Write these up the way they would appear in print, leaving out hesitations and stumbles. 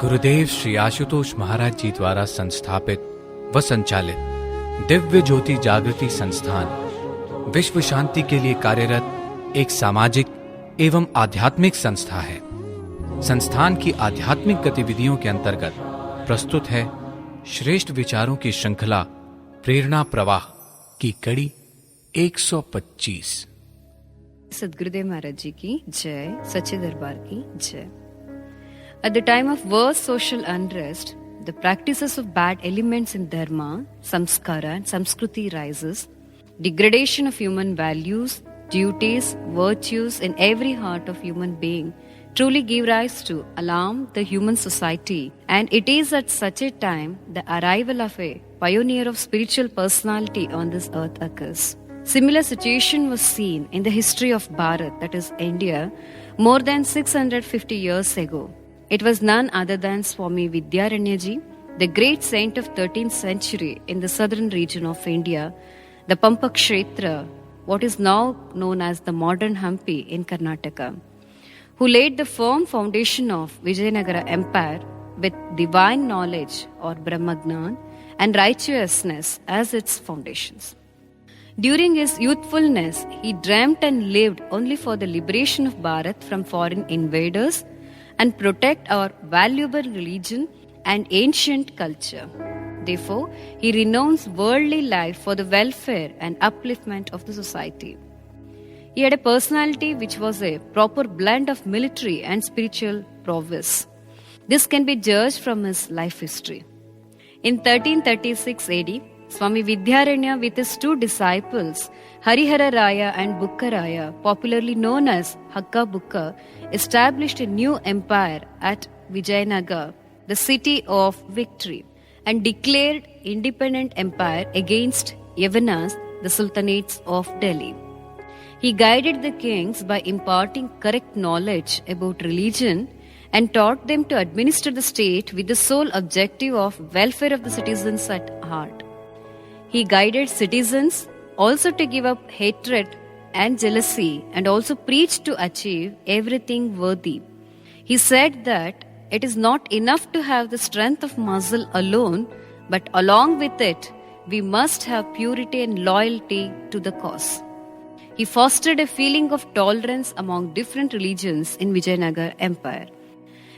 गुरुदेव श्री आशुतोष महाराज जी द्वारा संस्थापित व संचालित दिव्य ज्योति जागृति संस्थान विश्व शांति के लिए कार्यरत एक सामाजिक एवं आध्यात्मिक संस्था है। संस्थान की आध्यात्मिक गतिविधियों के अंतर्गत प्रस्तुत है श्रेष्ठ विचारों की श्रृंखला प्रेरणा प्रवाह की कड़ी 125। सद्गुरुदेव महाराज जी की जय, सच्चे दरबार की जय। At the time of worst social unrest, the practices of bad elements in dharma, samskara and samskruti rises, degradation of human values, duties, virtues in every heart of human being truly give rise to alarm the human society, and it is at such a time the arrival of a pioneer of spiritual personality on this earth occurs. Similar situation was seen in the history of Bharat, that is India, more than 650 years ago. It was none other than Swami Vidyaranya Ji, the great saint of 13th century in the southern region of India, the Pampa Kshetra, what is now known as the modern Hampi in Karnataka, who laid the firm foundation of Vijayanagara Empire with divine knowledge or Brahmagnan and righteousness as its foundations. During his youthfulness, he dreamt and lived only for the liberation of Bharat from foreign invaders and protect our valuable religion and ancient culture. Therefore, he renounced worldly life for the welfare and upliftment of the society. He had a personality which was a proper blend of military and spiritual prowess. This can be judged from his life history. In 1336 AD, Swami Vidyaranya with his two disciples, Harihara Raya and Bukka Raya, popularly known as Hakka Bukka, established a new empire at Vijayanagar, the city of victory, and declared independent empire against Yavanas, the sultanates of Delhi. He guided the kings by imparting correct knowledge about religion and taught them to administer the state with the sole objective of welfare of the citizens at heart. He guided citizens also to give up hatred and jealousy and also preached to achieve everything worthy. He said that it is not enough to have the strength of muscle alone, but along with it, we must have purity and loyalty to the cause. He fostered a feeling of tolerance among different religions in Vijayanagar Empire.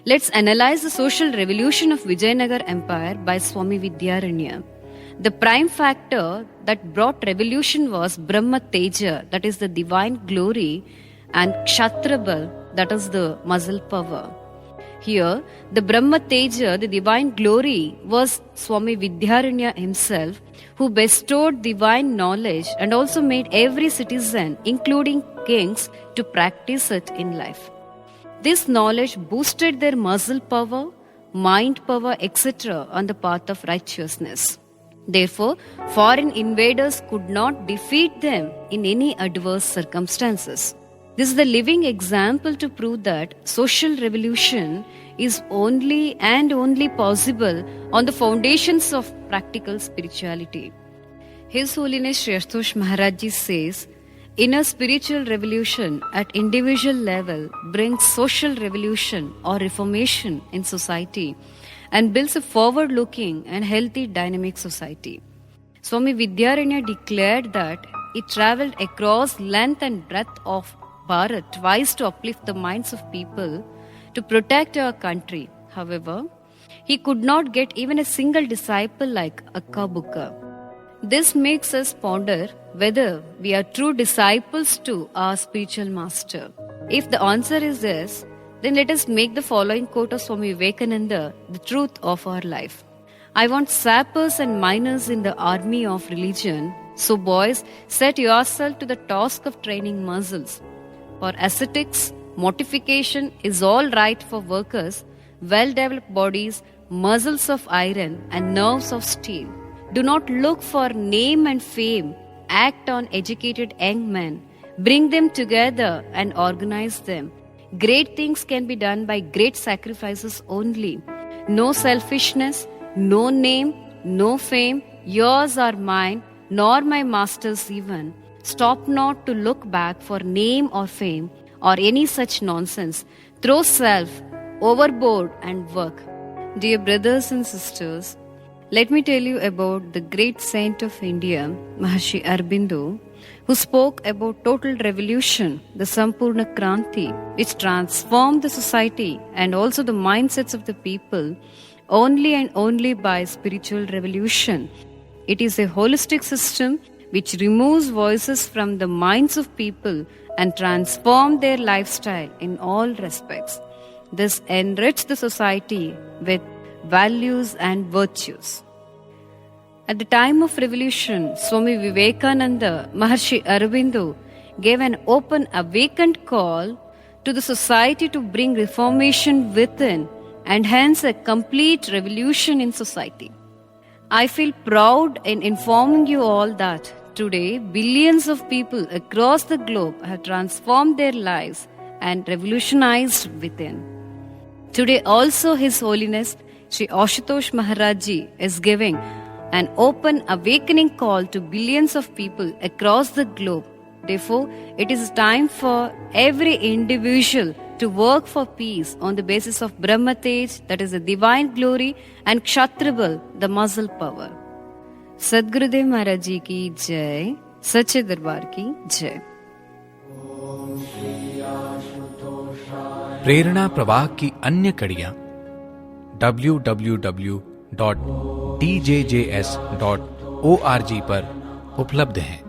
Let's analyze the social revolution of Vijayanagar Empire by Swami Vidyaranya. The prime factor that brought revolution was Brahma Teja, that is the divine glory, and Kshatrabal, that is the muscle power. Here, the Brahma Teja, the divine glory, was Swami Vidyaranya himself, who bestowed divine knowledge and also made every citizen, including kings, to practice it in life. This knowledge boosted their muscle power, mind power, etc. on the path of righteousness. Therefore, foreign invaders could not defeat them in any adverse circumstances. This is the living example to prove that social revolution is only possible on the foundations of practical spirituality. His Holiness Sri Ashutosh Maharaj Ji says, inner spiritual revolution at individual level brings social revolution or reformation in society and builds a forward-looking and healthy dynamic society. Swami Vidyaranya declared that he travelled across length and breadth of Bharat twice to uplift the minds of people to protect our country. However, he could not get even a single disciple like Akka Bukka. This makes us ponder whether we are true disciples to our spiritual master. If the answer is yes, then let us make the following quote of Swami Vivekananda the truth of our life. I want sappers and miners in the army of religion. So boys, set yourself to the task of training muscles. For ascetics, mortification is all right for workers, well-developed bodies, muscles of iron and nerves of steel. Do not look for name and fame. Act on educated young men. Bring them together and organize them. Great things can be done by great sacrifices only. No selfishness, no name, no fame, yours or mine, nor my master's even. Stop not to look back for name or fame or any such nonsense. Throw self, overboard and work. Dear brothers and sisters, let me tell you about the great saint of India, Maharishi Aurobindo, who spoke about total revolution, the Sampurna Kranti, which transformed the society and also the mindsets of the people only and only by spiritual revolution. It is a holistic system which removes voices from the minds of people and transforms their lifestyle in all respects. This enriched the society with values and virtues. At the time of revolution, Swami Vivekananda, Maharishi Aurobindo gave an open, awakened call to the society to bring reformation within and hence a complete revolution in society. I feel proud in informing you all that today billions of people across the globe have transformed their lives and revolutionized within. Today also His Holiness Sri Ashutosh Maharaj Ji is giving an open awakening call to billions of people across the globe. Therefore, it is time for every individual to work for peace on the basis of Brahma Tej, that is the divine glory, and Kshatrabal, the muscle power. Sadgurudev Maharaj Ji ki jai, Sache Darbar ki jai. प्रेरणा प्रवाह की अन्य कड़ियां www.djjs.org पर उपलब्ध हैं।